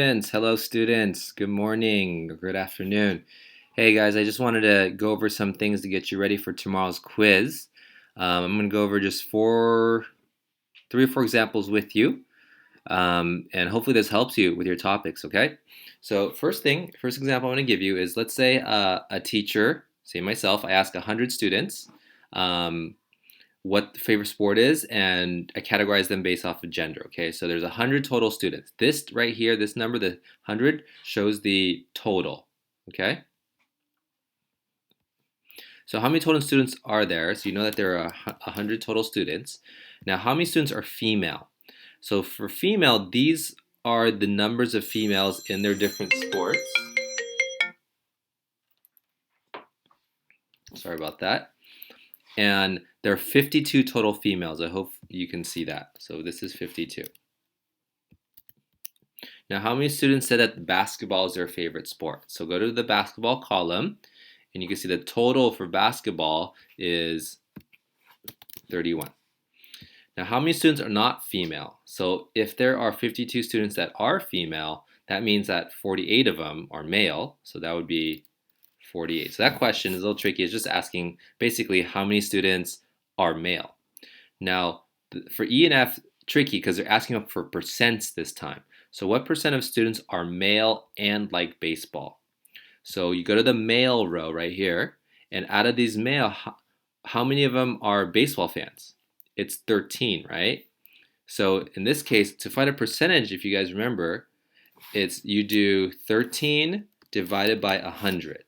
Hello students, good morning or good afternoon. Hey guys, I just wanted to go over some things to get you ready for tomorrow's quiz. I'm going to go over just three or four examples with you, and hopefully this helps you with your topics, okay? So first example I want to give you is, let's say a teacher, say myself, I ask 100 students um, what the favorite sport is, and I categorize them based off of gender. Okay, so there's 100 total students. This right here, this number, the 100, shows the total. Okay, so how many total students are there? So you know that there are 100 total students. Now, how many students are female? So for female, these are the numbers of females in their different sports. Sorry about that. And there are 52 total females. I hope you can see that. So this is 52. Now, how many students said that basketball is their favorite sport? So go to the basketball column, and you can see the total for basketball is 31. Now, how many students are not female? So if there are 52 students that are female, that means that 48 of them are male, so that would be 48. So that question is a little tricky. It's just asking basically how many students are male. Now, for E and F, tricky because they're asking for percents this time. So what percent of students are male and like baseball? So you go to the male row right here, and out of these male, how many of them are baseball fans? It's 13, right? So in this case, to find a percentage, if you guys remember, it's you do 13 divided by 100,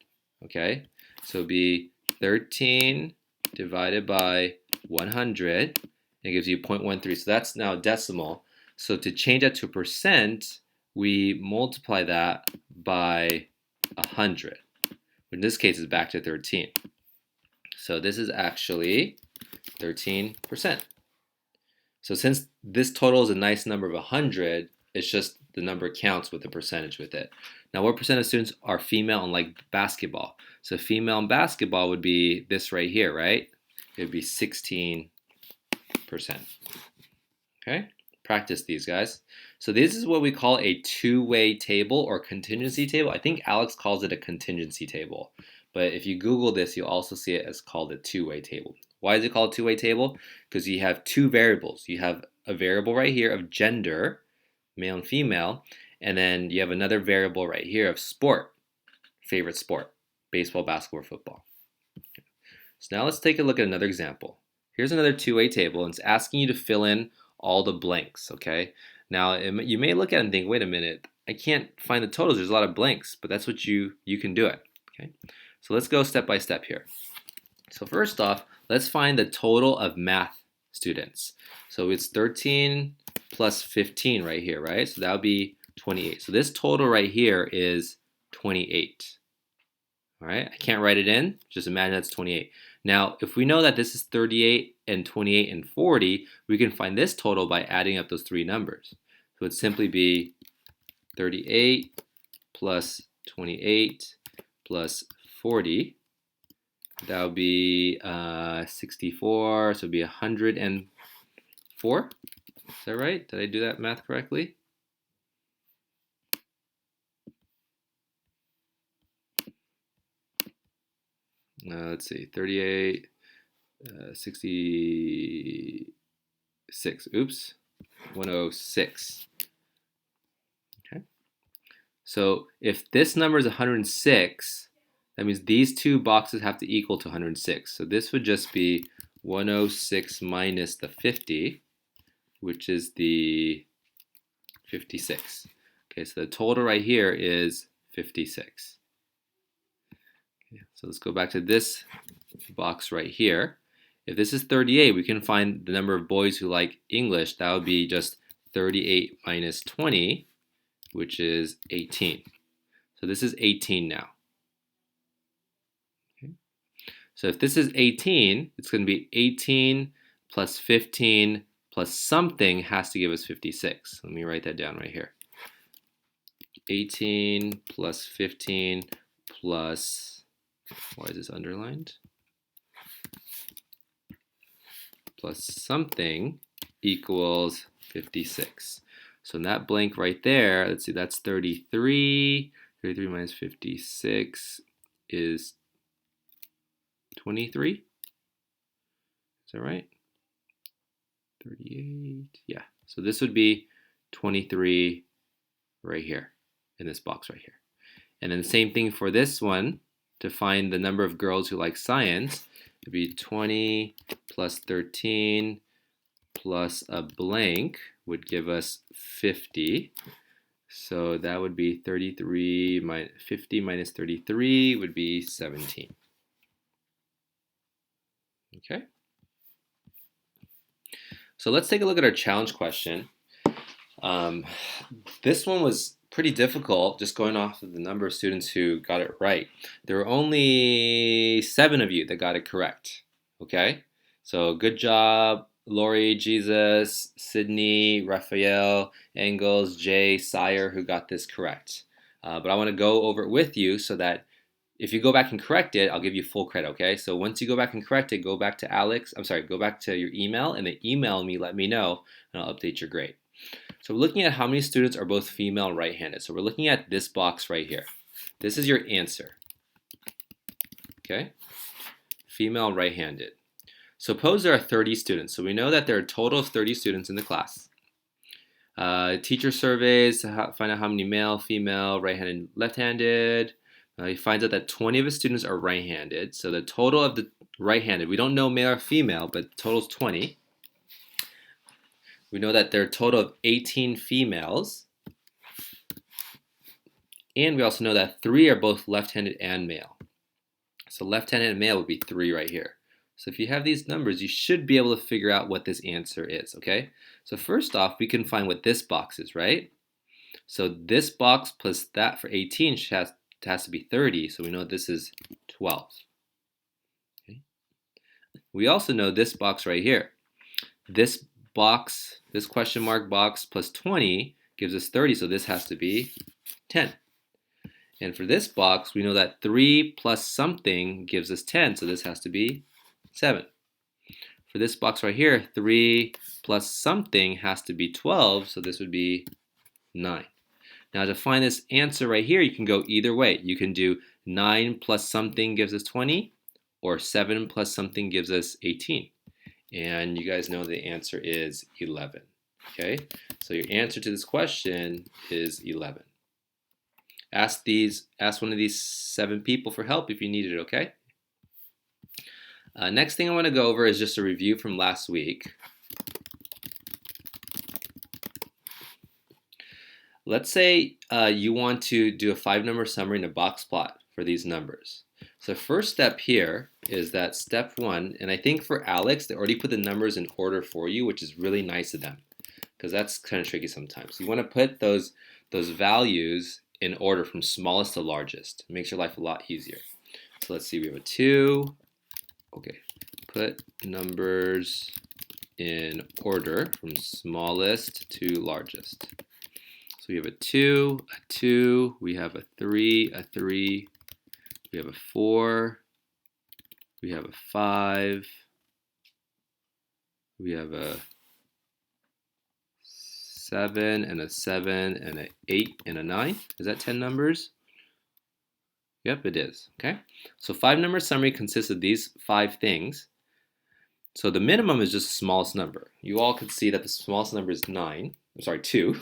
okay? So it'd be 13 divided by 100, it gives you 0.13. So that's now decimal. So to change that to percent, we multiply that by 100. In this case, it's back to 13. So this is actually 13%. So since this total is a nice number of 100, it's just the number counts with the percentage with it. Now, what percent of students are female in like basketball? So female in basketball would be this right here, right? It would be 16%. Okay, practice these, guys. So this is what we call a two-way table or contingency table. I think Alex calls it a contingency table, but if you Google this, you'll also see it as called a two-way table. Why is it called a two-way table? Because you have two variables. You have a variable right here of gender, male and female, and then you have another variable right here of sport, favorite sport, baseball, basketball, or football. So now let's take a look at another example. Here's another two-way table, and it's asking you to fill in all the blanks, okay? Now, you may look at it and think, wait a minute, I can't find the totals. There's a lot of blanks, but that's what you can do it, okay? So let's go step by step here. So first off, let's find the total of math students. So it's 13 plus 15 right here, right? So that would be 28. So this total right here is 28. All right, I can't write it in. Just imagine that's 28. Now, if we know that this is 38 and 28 and 40, we can find this total by adding up those three numbers. So it'd simply be 38 plus 28 plus 40. That would be 64, so it'd be 104. Is that right? Did I do that math correctly? Let's see, 38, 66, oops, 106. Okay. So if this number is 106, that means these two boxes have to equal to 106. So this would just be 106 minus the 50, which is the 56. Okay, so the total right here is 56. Okay, so let's go back to this box right here. If this is 38, we can find the number of boys who like English. That would be just 38 minus 20, which is 18. So this is 18 now. Okay. So if this is 18, it's going to be 18 plus 15 plus something has to give us 56. Let me write that down right here. 18 plus 15 plus, why is this underlined? Plus something equals 56. So in that blank right there, let's see, that's 33. 33 minus 56 is 23. Is that right? 38. Yeah. So this would be 23 right here in this box right here. And then the same thing for this one. To find the number of girls who like science, it would be 20 plus 13 plus a blank would give us 50. So that would be 33 minus 50 minus 33 would be 17. Okay. So let's take a look at our challenge question. This one was pretty difficult, just going off of the number of students who got it right. There were only 7 of you that got it correct. Okay, so good job, Lori, Jesus, Sydney, Raphael, Engels, Jay, Sire, who got this correct. But I want to go over it with you so that if you go back and correct it, I'll give you full credit, okay? So once you go back and correct it, go back to your email and then email me, let me know, and I'll update your grade. So we're looking at how many students are both female and right-handed. So we're looking at this box right here. This is your answer, okay? Female, right-handed. Suppose there are 30 students. So we know that there are a total of 30 students in the class. Teacher surveys to find out how many male, female, right-handed, left-handed. He finds out that 20 of his students are right-handed. So the total of the right-handed, we don't know male or female, but the total is 20. We know that there are a total of 18 females. And we also know that 3 are both left-handed and male. So left-handed and male would be 3 right here. So if you have these numbers, you should be able to figure out what this answer is, okay? So first off, we can find what this box is, right? So this box plus that for 18 has to be 30, so we know this is 12. Okay? We also know this box right here. This box, this question mark box plus 20 gives us 30, so this has to be 10. And for this box, we know that 3 plus something gives us 10, so this has to be 7. For this box right here, 3 plus something has to be 12, so this would be 9. Now to find this answer right here, you can go either way. You can do 9 plus something gives us 20, or 7 plus something gives us 18. And you guys know the answer is 11. Okay, so your answer to this question is 11. Ask one of these 7 people for help if you need it, okay? Next thing I want to go over is just a review from last week. Let's say you want to do a 5-number summary and a box plot for these numbers. So first step here is that step 1, and I think for Alex, they already put the numbers in order for you, which is really nice of them, because that's kind of tricky sometimes. You want to put those values in order from smallest to largest. It makes your life a lot easier. So let's see, we have a 2. Okay, put numbers in order from smallest to largest. So we have a 2, we have a 3, we have a 4, we have a 5, we have a 7 and a 7 and an 8 and a 9. Is that 10 numbers? Yep, it is. Okay. So 5-number summary consists of these 5 things. So the minimum is just the smallest number. You all could see that the smallest number is 2.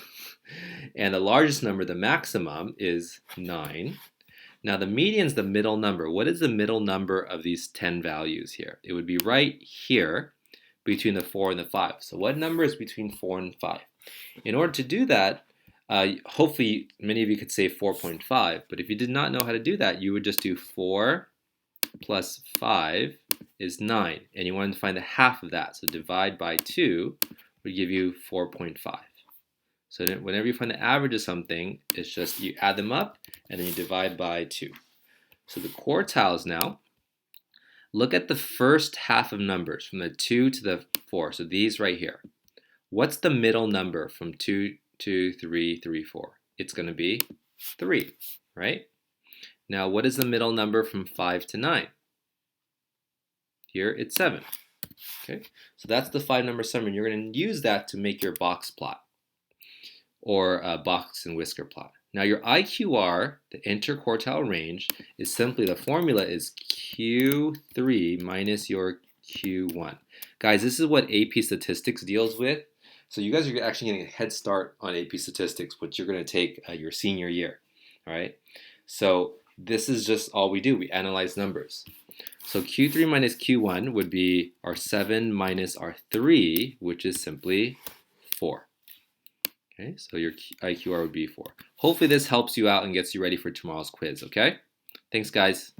And the largest number, the maximum, is 9. Now the median is the middle number. What is the middle number of these 10 values here? It would be right here between the 4 and the 5. So what number is between 4 and 5? In order to do that, hopefully many of you could say 4.5, but if you did not know how to do that, you would just do 4 plus 5 is 9, and you wanted to find the half of that, so divide by 2 would give you 4.5. So whenever you find the average of something, it's just you add them up and then you divide by 2. So the quartiles now, look at the first half of numbers from the 2 to the 4, so these right here. What's the middle number from 2 to 3, 3, 4? It's going to be 3, right? Now, what is the middle number from 5 to 9? Here, it's 7. Okay, so that's the 5-number summary. You're going to use that to make your box plot. or a box and whisker plot. Now your IQR, the interquartile range, is simply the formula is Q3 minus your Q1. Guys, this is what AP Statistics deals with. So you guys are actually getting a head start on AP Statistics, which you're going to take your senior year. All right. So this is just all we do. We analyze numbers. So Q3 minus Q1 would be our 7 minus our 3, which is simply 4. Okay, so your IQR would be 4. Hopefully this helps you out and gets you ready for tomorrow's quiz, okay? Thanks, guys.